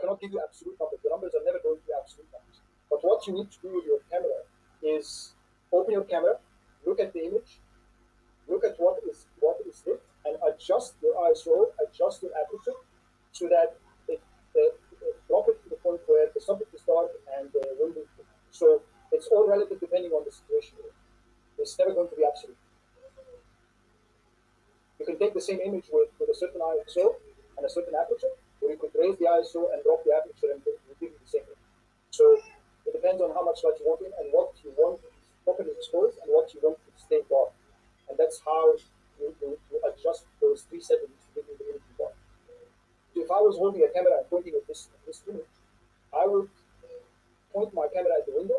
cannot give you absolute numbers. The numbers are never going to be absolute numbers. But what you need to do with your camera is open your camera, look at the image, look at what is lit, and adjust your ISO, adjust your aperture, so that it drop it to the point where the subject is dark and the window is lit. So it's all relative depending on the situation. It's never going to be absolute. You can take the same image with a certain ISO and a certain aperture, or you could raise the ISO and drop the aperture and it will give you the same image. So it depends on how much light you want in and what you want to be properly exposed and what you want to stay dark. And that's how you adjust those three settings to give you the image you want. So if I was holding a camera and pointing at this image, I would point my camera at the window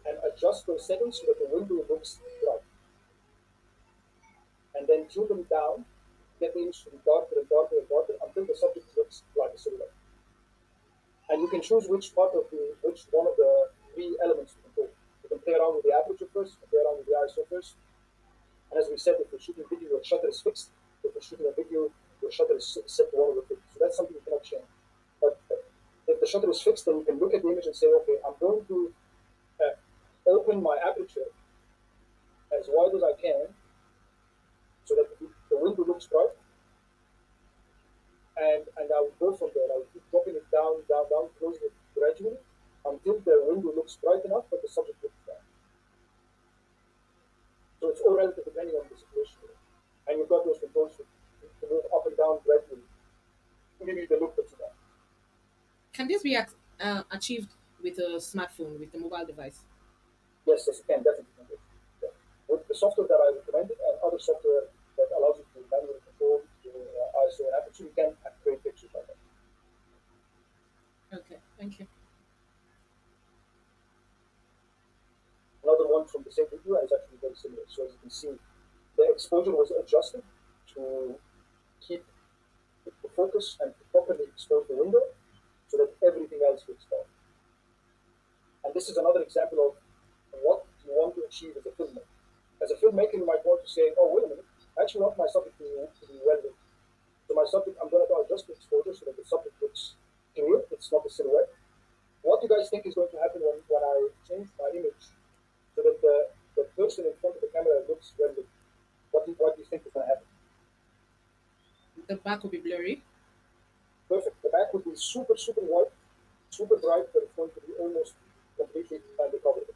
and adjust those settings so that the window looks bright. And then tune them down, get the image to be darker and darker and darker until the subject looks like a silhouette. And you can choose which one of the three elements to control. You can play around with the aperture first, you can play around with the ISO first. And as we said, if you're shooting video, your shutter is fixed. If you're shooting a video, your shutter is set to 1/50. So that's something you cannot change. But if the shutter is fixed, then you can look at the image and say, okay, I'm going to uh, open my aperture as wide as I can so that the window looks bright, and I will go from there. I will keep dropping it down, down, down, closing it gradually until the window looks bright enough, but the subject looks dark. So it's all relative depending on the situation. And you've got those controls to move up and down gradually to give you the look that you want. Can this be achieved with a smartphone, with a mobile device? Yes, yes, you can definitely do it. Yeah. With the software that I recommended and other software that allows you to manually control your ISO and aperture, you can create pictures like that. Okay, thank you. Another one from the same video is actually very similar. So as you can see, the exposure was adjusted to keep the focus and to properly expose the window so that everything else looks dark. And this is another example of what you want to achieve as a filmmaker. As a filmmaker, you might want to say, oh, wait a minute, I actually want my subject to be well lit. So my subject, I'm going to adjust the exposure so that the subject looks clear, it's not a silhouette. What do you guys think is going to happen when I change my image so that the person in front of the camera looks well lit? What do you think is going to happen? The back will be blurry. Perfect. The back would be super, super white, super bright, but it's going to be almost completely undercovered.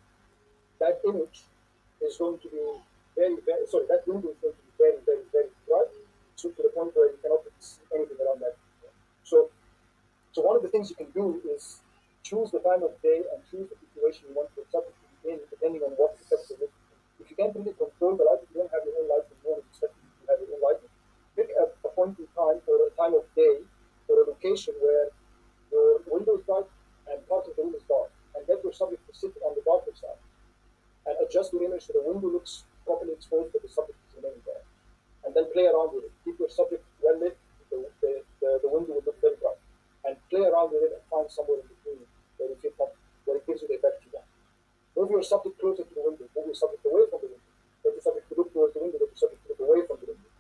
That image is going to be very, very, sorry, that window is going to be very, very, very bright, so to the point where you cannot see anything around that. So, so one of the things you can do is choose the time of day and choose the situation you want your subject to be in, depending on what effects you're looking for. If you can't really control the light, if you don't have your own light, no one is expecting you to have your own light, pick a point in time or a time of day or a location where your window is dark and part of the room is dark, and get your subject to sit on the darker side and adjust your image so the window looks properly exposed, but the subject is remaining there. And then play around with it. Keep your subject well lit, the window will look very bright. And play around with it and find somewhere in between where you feel comfortable, where it gives you the effect you want. Move your subject closer to the window, move your subject away from the window. Get your subject to look towards the window, get your subject to look away from the window.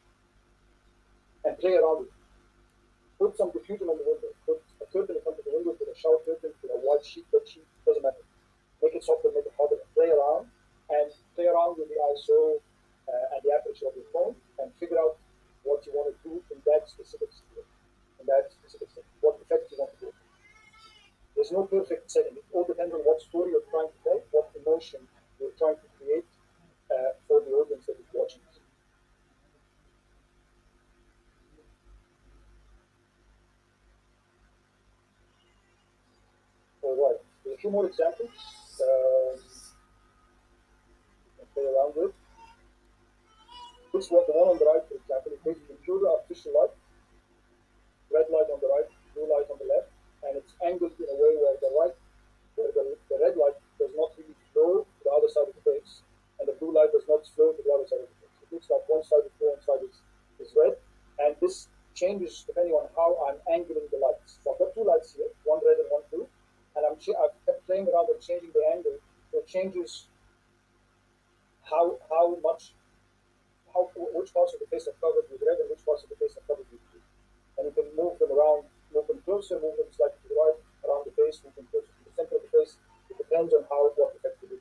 And play around with it. Put some diffusion on the window. Put a curtain in front of the window, put a shower curtain, put a white sheet, bed sheet, doesn't matter. Make it softer, make it harder, play around, and play around with the ISO and the aperture of your phone, and figure out what you want to do in that specific situation, in that specific setting, what effect you want to do. There's no perfect setting. It all depends on what story you're trying to tell, what emotion you're trying to create for the audience that is watching. All right. There's a few more examples you can play around with. This one, the one on the right, for example, is basically pure artificial light, red light on the right, blue light on the left, and it's angled in a way where the red light does not really flow to the other side of the face, and the blue light does not flow to the other side of the face. It looks like one side is blue, one side is red, and this changes depending on how I'm angling the lights. So I've got two lights here, one red and one blue, and I've kept playing around and changing the angle. So it changes how much which parts of the face are covered with red and which parts of the face are covered with blue. And you can move them closer, movement slightly to the right, around the face, moving closer to the center of the face. It depends on how what effect you do.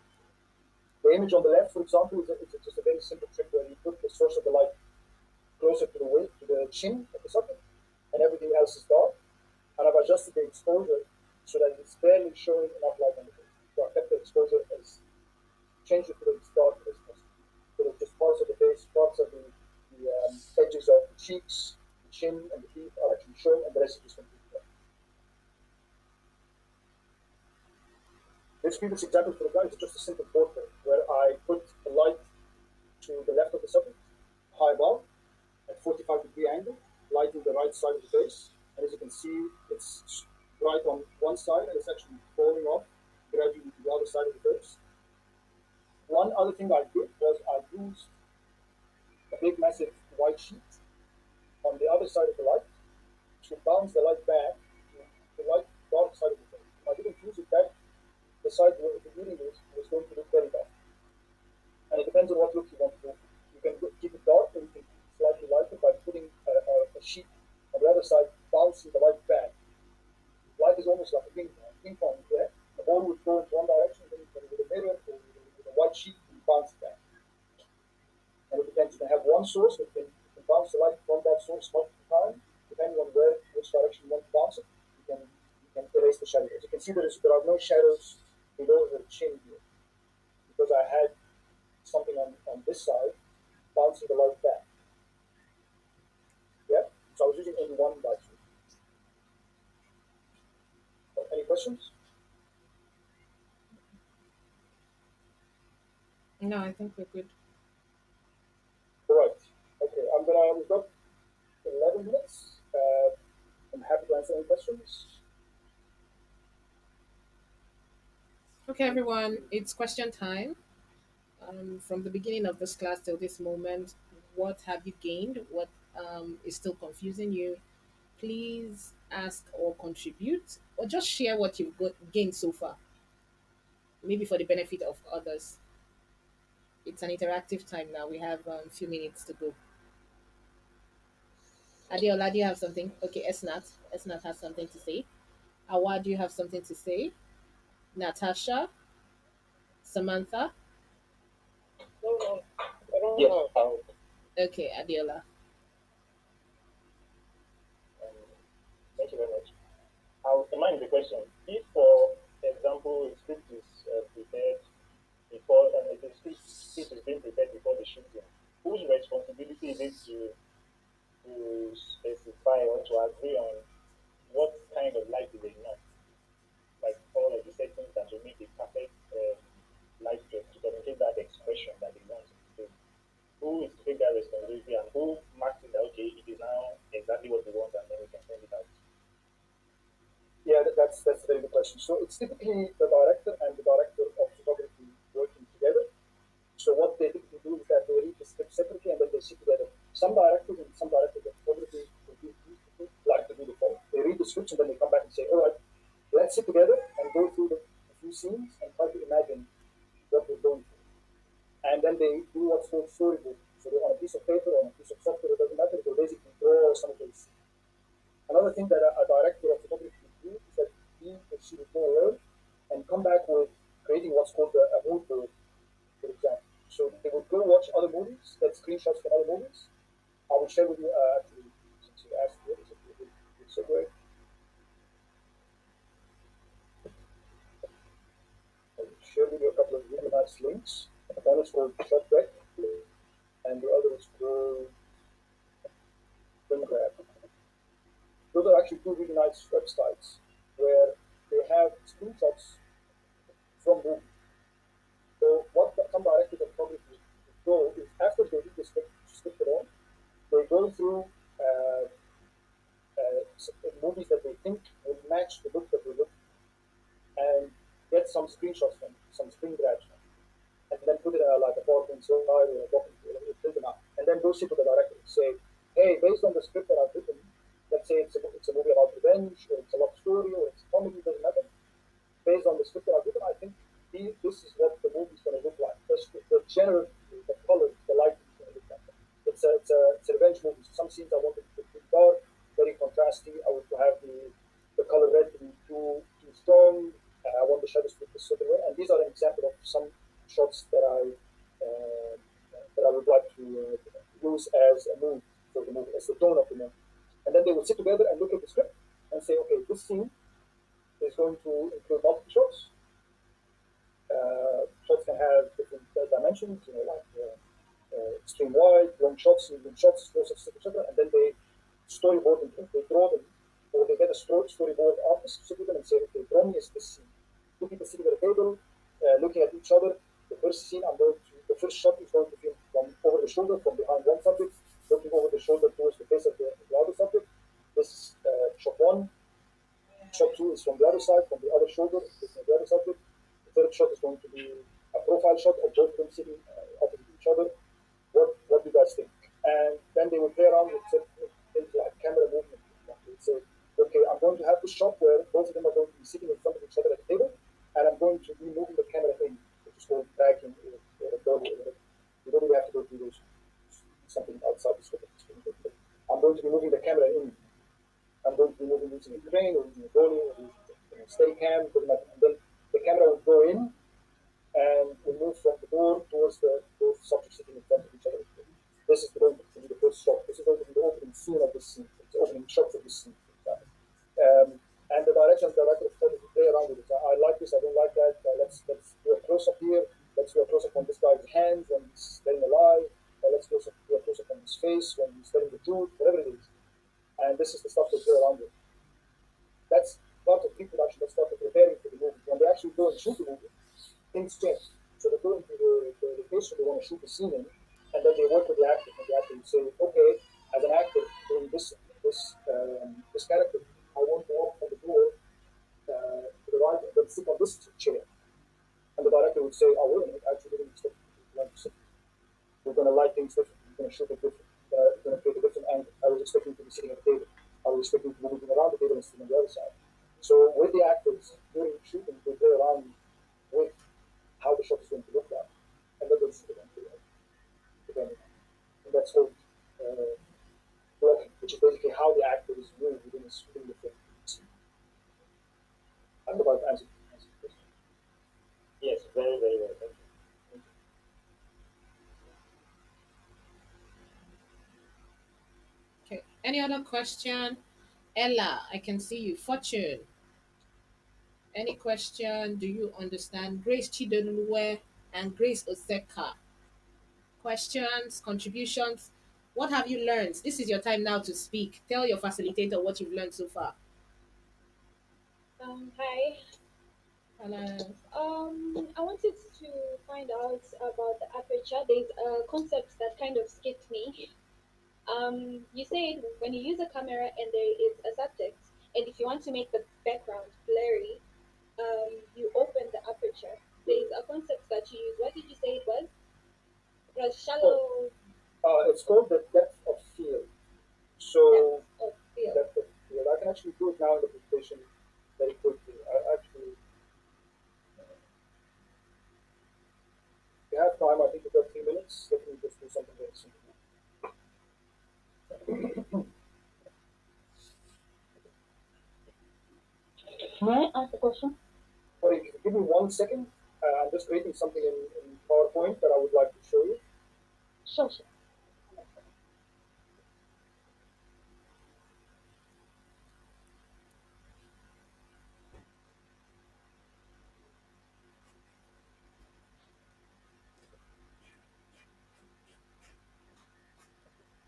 The image on the left, for example, is just a very simple trick where you put the source of the light closer to the weight, to the chin of the subject, and everything else is dark. And I've adjusted the exposure so that it's barely showing enough light on the face. So I kept the exposure as changed it to as dark as possible. So that just parts of the face, parts of the edges of the cheeks, the chin, and the teeth are actually shown, and the rest is just completely dark. This previous example for the guy is just a simple portrait where I put the light to the left of the subject, high above, at 45-degree angle, lighting the right side of the face. And as you can see, it's bright on one side and it's actually falling off gradually to the other side of the face. One other thing I did was I used a big, massive white sheet on the other side of the light to bounce the light back to the light dark side of the face. If I didn't use it back, the side where the reading was going to look very dark. And it depends on what look you want to do. You can keep it dark or you can keep it slightly lighter by putting a sheet on the other side, bouncing the light back. Light is almost like a ping pong there. The ball would go into one direction, then with a mirror or with a white sheet, you bounce it back. And it depends. You can have one source that can bounce the light from that source multiple times, depending on which direction you want to bounce it. You can erase the shadows. As you can see, there are no shadows below the chin here because I had something on this side bouncing the light back. Yeah. So I was using only one light source. Any questions? No, I think we're good. All right. Okay. We've got 11 minutes. I'm happy to answer any questions. Okay, everyone, it's question time. From the beginning of this class till this moment, what have you gained? What is still confusing you? Please ask or contribute, or just share what you've gained so far, maybe for the benefit of others. It's an interactive time now. We have a few minutes to go. Adiola, do you have something? Okay, Esnat. Esnat has something to say. Awa, do you have something to say? Natasha, Samantha. No, no, I don't yes. Know how. Okay, Adiola. Um, Thank you very much. I'll remind the question. If, for example, a script is prepared before, the script is being prepared before the shooting, whose responsibility is it to specify or to agree on what kind of light is enough? Like all of the settings that will make the perfect light to communicate that expression that they want to do. Who is to take that responsibility and who marks it that okay, it is now exactly what we want and then we can send it out. Yeah, that's a very good question. So it's typically the director and the director of photography working together. So what they typically do is that they read the script separately and then they sit together. Some directors of photography like to do the following. They read the scripts and then they come back and say, all right, let's sit together and go through a few scenes and try to imagine what we're going through. And then they do what's called storyboard. So they're on a piece of paper or on a piece of software, it doesn't matter, they basically draw some of those. Another thing that a director of photography would do is that he or she would go alone and come back with creating what's called a mood board, for example. So they would go watch other movies, get screenshots from other movies. I will share with you, actually, since you asked me, it's a good segue. I will share with you a couple of really nice links. One is called Shotdeck, and the other is called FilmGrab. Those are actually two really nice websites where they have screenshots from movies. So what some directors of photography do is after they read the script alone, they go through movies that they think will match the look that they look and get some screenshots from some screen grabs from, and then put it like a PowerPoint slide or a document, print them out, and then go sit with the director and say, hey, based on the script that I've written, let's say it's a movie about revenge or it's a love story or it's a comedy, doesn't matter. Based on the script that I've written, I think this is what the movie's going to look like. The general, the colors, the lighting is going to look like. It's a revenge movie. So some scenes I wanted to be dark, very contrasty. I want to have the look at the script and say, okay, this scene is going to include multiple shots. Shots can have different dimensions, like extreme wide, long shots, medium shots, close-ups, etc. And then they storyboard them, they draw them, or they get a storyboard artist to do them and say, okay, draw me as this scene. Two people sitting at a table, looking at each other. The first scene, the first shot is going to be from over the shoulder, from behind one subject, looking over the shoulder towards the face of the other subject. This is shot one. Shot two is from the other side, from the other shoulder, looking at the other subject. The third shot is going to be a profile shot of both of them sitting opposite each other. What do you guys think? And then they will play around with things like camera movement. They say, okay, I'm going to have this shot where both of them are going to be sitting in front of each other at the table, and I'm going to be moving the camera in, which is called tracking or dolly or whatever. You don't really have to go through those something outside the script. I'm going to be moving the camera in. I'm going to be moving using a crane or using a dolly or using a steady cam, and then the camera will go in and we move from the door towards the both subjects sitting in front of each other. This is going to be the first shot. This is going to be the opening scene of this scene, the opening shot of this scene, for example. And the director is going to play around with it. I like this, I don't like that. Let's do a close up here. Let's do a close up on this guy's hands when he's telling a lie. Do a close up on his face when he's telling the truth, whatever it is. And this is the stuff they play around with. That's part of pre-production. That's part of preparing for the movie. When they actually go and shoot the movie, things change. So they go into the location they want to shoot the scene in, and then they work with the actor. And the actor will say, okay, as an actor doing this character, I want to walk from the door to the right and then sit on this chair. And the director would say, oh, wait a minute, I actually didn't expect you to sit. We're going to light things different. We're going to shoot it different. We're going to create a different angle. I was expecting to be sitting at the table. I was expecting to be moving around the table and sitting on the other side. So with the actors during shooting, they play around with how the shot is going to look like, and then they'll shoot it on depending. And that's called blocking, which is basically how the actors move within the film. I'm about to answer the question. Yes, very, very well. Thank you. Okay. Any other question? Ella, I can see you. Fortune. Any question? Do you understand? Grace Chidolue and Grace Oseka. Questions, contributions. What have you learned? This is your time now to speak. Tell your facilitator what you've learned so far. Hi. Hello. I wanted to find out about the aperture. There's a concept that kind of skipped me. You said when you use a camera and there is a subject, and if you want to make the background blurry, you open the aperture. There's a concept that you use. What did you say it was? It was Oh, shallow it's called the depth of field. depth So of field. depth of field. I can actually do it now in the presentation very quickly. I actually, if you have time, I think we've got 3 minutes. Let me just do something very simple. May I ask a question? Sorry, if you give me 1 second, I'm just creating something in PowerPoint that I would like to show you. Sure, sure.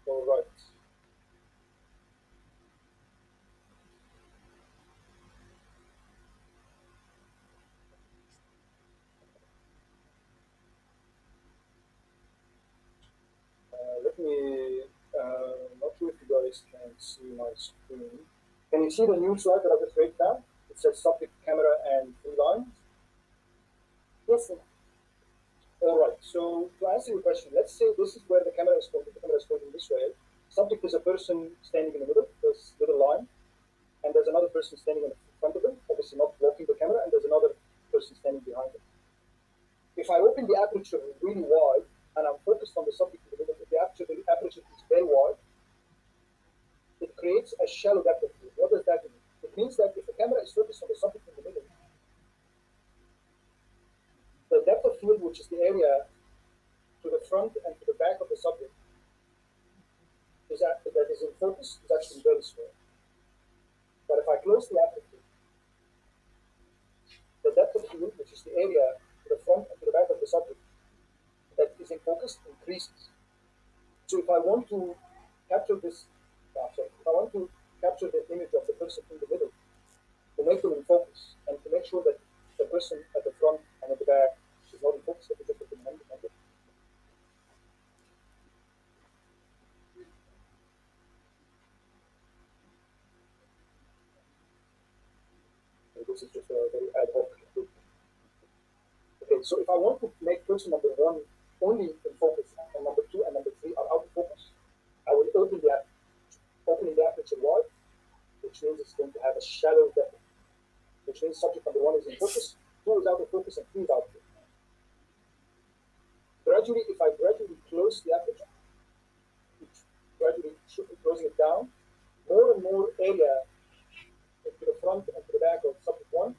All right. Let me, not sure if you guys can see my screen. Can you see the new slide that I just created now? It says subject, camera, and three lines. Yes, sir. All right. So to answer your question, let's say this is where the camera is pointing. The camera is pointing this way. Subject is a person standing in the middle, this little line, and there's another person standing in front of them, obviously not blocking the camera, and there's another person standing behind them. If I open the aperture really wide and I'm focused on the subject in the middle, if the aperture is very wide, it creates a shallow depth of field. What does that mean? It means that if the camera is focused on the subject in the middle, the depth of field, which is the area to the front and to the back of the subject, that is in focus, is actually very small. close the aperture, the depth of field, which is the area to the front and to the back of the subject that is in focus, increases. So if I want to capture this, if I want to capture the image of the person in the middle, to make them in focus, and to make sure that the person at the front and at the back is not in focus, let me just put them hand in hand. This is just a very ad hoc. Okay, so if I want to make person number one only in focus, and number two and number three are out of focus, I will open the aperture. Opening the aperture wide, which means it's going to have a shallow depth, which means subject number one is in focus, two is out of focus, and three is out of focus. Gradually, if I gradually close the aperture, gradually closing it down, more and more area to the front and to the back of subject one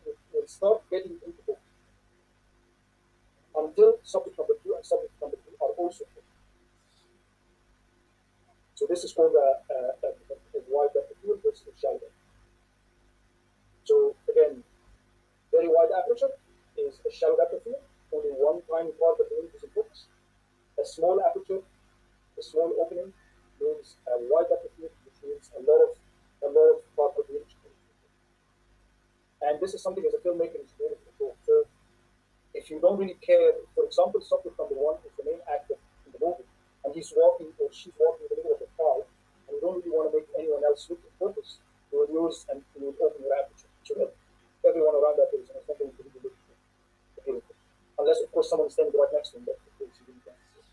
will start getting into focus until subject number two and subject number three are also focused. So this is called a wide depth of field versus a shallow depth. So again, very wide aperture is a shallow depth of field, only one tiny part of the image is in focus. A small aperture, a small opening means a wide depth of field, which means a lot of part of the image. And this is something as a filmmaker is very control. So if you don't really care, for example, subject number one is the main actor in the movie, and he's walking or she's walking in the middle of a crowd, and you don't really want to make anyone else look in focus, you will use and you will open your aperture so that everyone around that person has nothing to really look at. Unless, of course, someone is standing right next to him, that's the case you really can't see.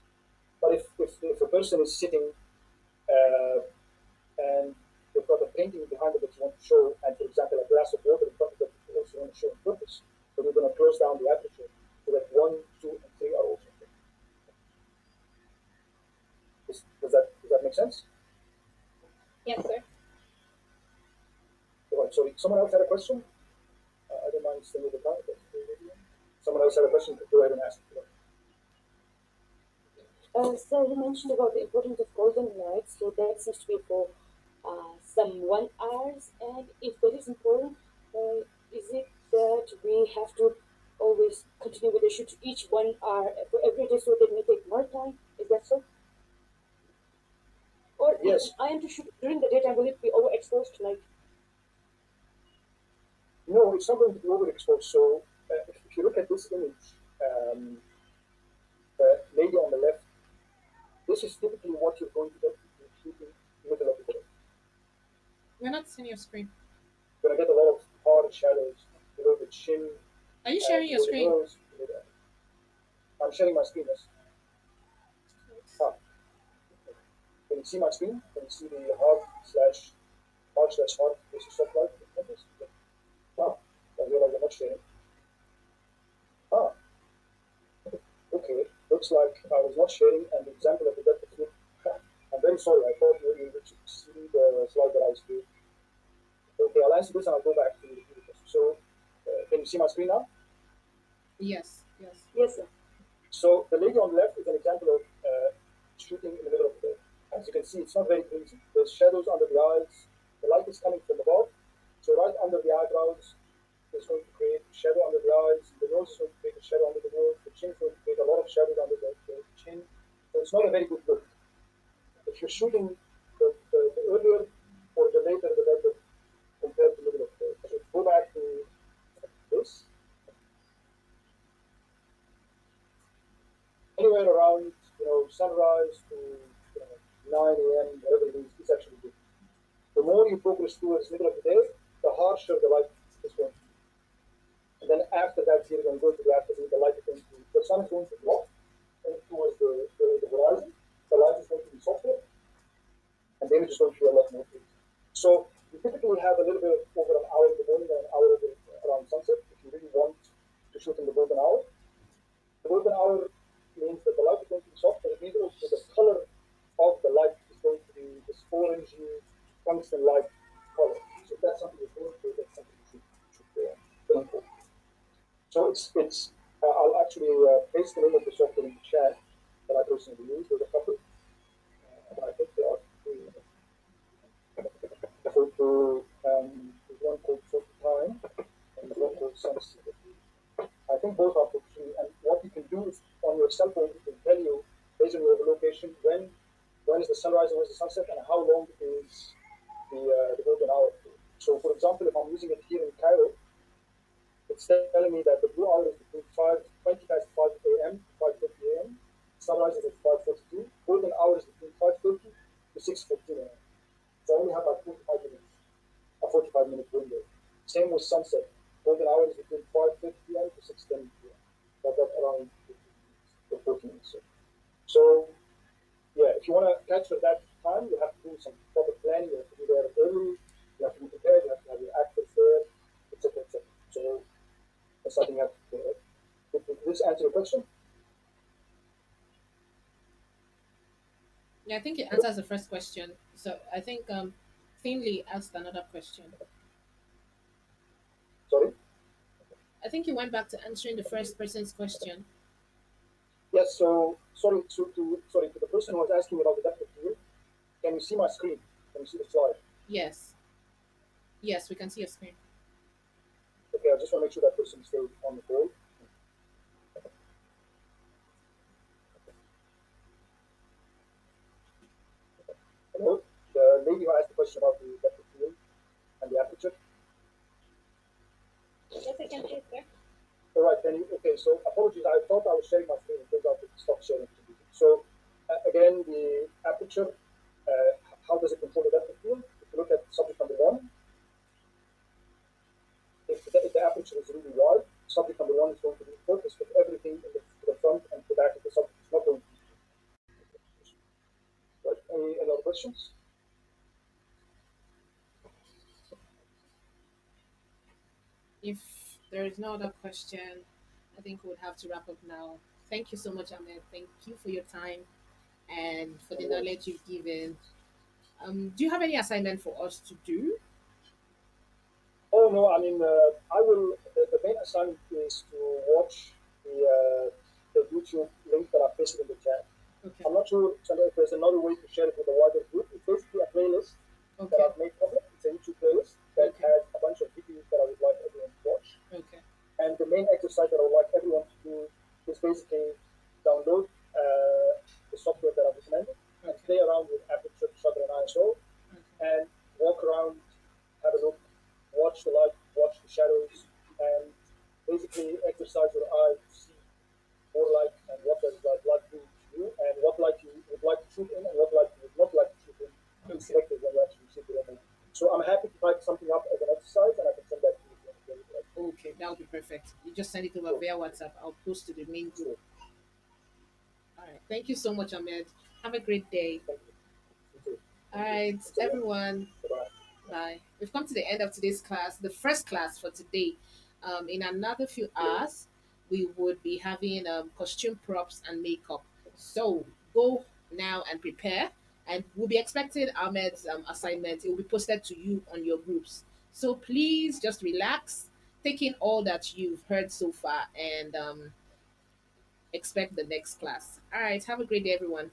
But if a person is sitting and they've got a painting behind them that you want to show, and for example, a glass of water in front of them that you also want to show in focus, so you're going to close down the aperture so that one, two, and three are also focused. Does that make sense? Yes, sir. Right, sorry, someone else had a question? I don't mind staying with the time. Someone else had a question, go ahead and ask it. So you mentioned about the importance of golden light, so that seems to be for some 1 hours. And if that is important, is it that we have to always continue with the shoot each 1 hour for every day so that may take more time? Is that so? Or Yes. if I am to shoot during the daytime, will it be overexposed? Like, No, it's not going to be overexposed. So if you look at this image, um, the lady on the left, this is typically what you're going to get if you're shooting middle of the day. We're not seeing your screen. You're going to get a lot of hard shadows below the chin, Are you sharing your below the screen? nose. I'm sharing my screen. Yes. Ah, can you see my screen? Can you see the hard slash hard versus soft light? Ah, I realize I'm not sharing. Ah, okay. Looks like I was not sharing, and the example of the depth of field. I'm very sorry. I thought you were able to see the slide that I was doing. Okay, I'll answer this and I'll go back to the question. So, can you see my screen now? Yes, yes. yes, sir. So the lady on the left is an example of shooting in the middle of the day. As you can see, it's not very easy. There's shadows under the eyes. The light is coming from above. So right under the eyebrows is going to create shadow under the eyes. The nose is going to create a shadow under the nose. The chin is going to create a lot of shadows under the chin. So it's not a very good look. If you're shooting the earlier or the later, the better compared to the middle of the day. So go back to this. Anywhere around sunrise to 9 a.m. whatever it is actually good. The more you progress towards middle of the day, the harsher the light is going to be. And then after that, you're going to go to the afternoon. The light is going to the sun is going to drop towards the horizon. The light is going to be softer, and the image is going to be a lot more clear. So you typically have a little bit of over an hour in the morning and an hour around sunset if you really want to shoot in the golden hour. The golden hour means that the light is going to be soft, but it means also the color of the light is going to be this orangey tungsten light color. So that's something you're going to, that's something you should film for. So it's I'll actually paste the name of the software in the chat that I personally use. There's a couple, and I think they are free. So to cell phone, it will tell you based on your location when is the sunrise and when is the sunset and how long is the golden hour. So, for example, if I'm using it here in Cairo, it's telling me that the blue hour is between 5:20 past 5 a.m. 5:30 a.m. Sunrise is at 5:42. Golden hour is between 5:30 to 6:14 a.m. So I only have about 45 minutes, a 45-minute window. Same with sunset. Golden hour is between 5:30 p.m. to 6:10 p.m. That's around 15 minutes or 14 minutes. So yeah, if you want to capture that time, you have to do some proper planning. You have to be there early. You have to be prepared. You have to have your actors there, etc., etc. So that's something you have to do. Right? Did this answer your question? Yeah, I think it answers the first question. So I think Finley asked another question. Sorry. I think he went back to answering the first person's question. Yes. So sorry to the person who was asking about the depth of field. Can you see my screen? Can you see the slide? Yes. Yes, we can see your screen. Okay. I just want to make sure that person stays on the call. Hello. The lady who asked the question about the depth of field and the aperture. Yes, I can see, sir. All right, Penny. Okay, so apologies. I thought I was sharing my screen. It turns out to stop sharing. So again, the aperture. How does it control the depth of field? If you look at subject number one, if the aperture is really wide, subject number one is going to be in focus, but everything in the front and the back of the subject is not going to be. Right. Any other questions? If there is no other question, I think we would have to wrap up now. Thank you so much, Ahmed. Thank you for your time and for the knowledge you've given. Do you have any assignment for us to do? Oh no, I mean, I will. The main assignment is to watch the YouTube link that I pasted in the chat. Okay. I'm not sure Chandra, if there's another way to share it with a wider group. It's basically a playlist that Okay. I've made public. It's a YouTube playlist that Okay. has a bunch of videos that I would like everyone to watch. Okay. And the main exercise that I would like everyone to do is basically download the software that I've recommended and Okay. play around with Aperture, Shutter, and ISO Okay. and walk around, have a look, watch the light, watch the shadows, and basically exercise your eye to see more light and what does light like do to you, and what light you would like to shoot in, and what light you would not like to shoot in, to be Okay. selective when you actually shoot the image. So I'm happy to type something up as an exercise, and I can send that to you. If you want. Okay, that would be perfect. You just send it over Sure, via WhatsApp. I'll post to the main group. sure. All right. Thank you so much, Ahmed. Have a great day. Thank you. You too. All Thank you. right, Thanks again. everyone. Bye-bye. Bye. We've come to the end of today's class, the first class for today. In another few hours, we would be having costume props and makeup. So go now and prepare. And we'll be expecting Ahmed's assignment. It will be posted to you on your groups. So please just relax, take in all that you've heard so far, and expect the next class. All right. Have a great day, everyone.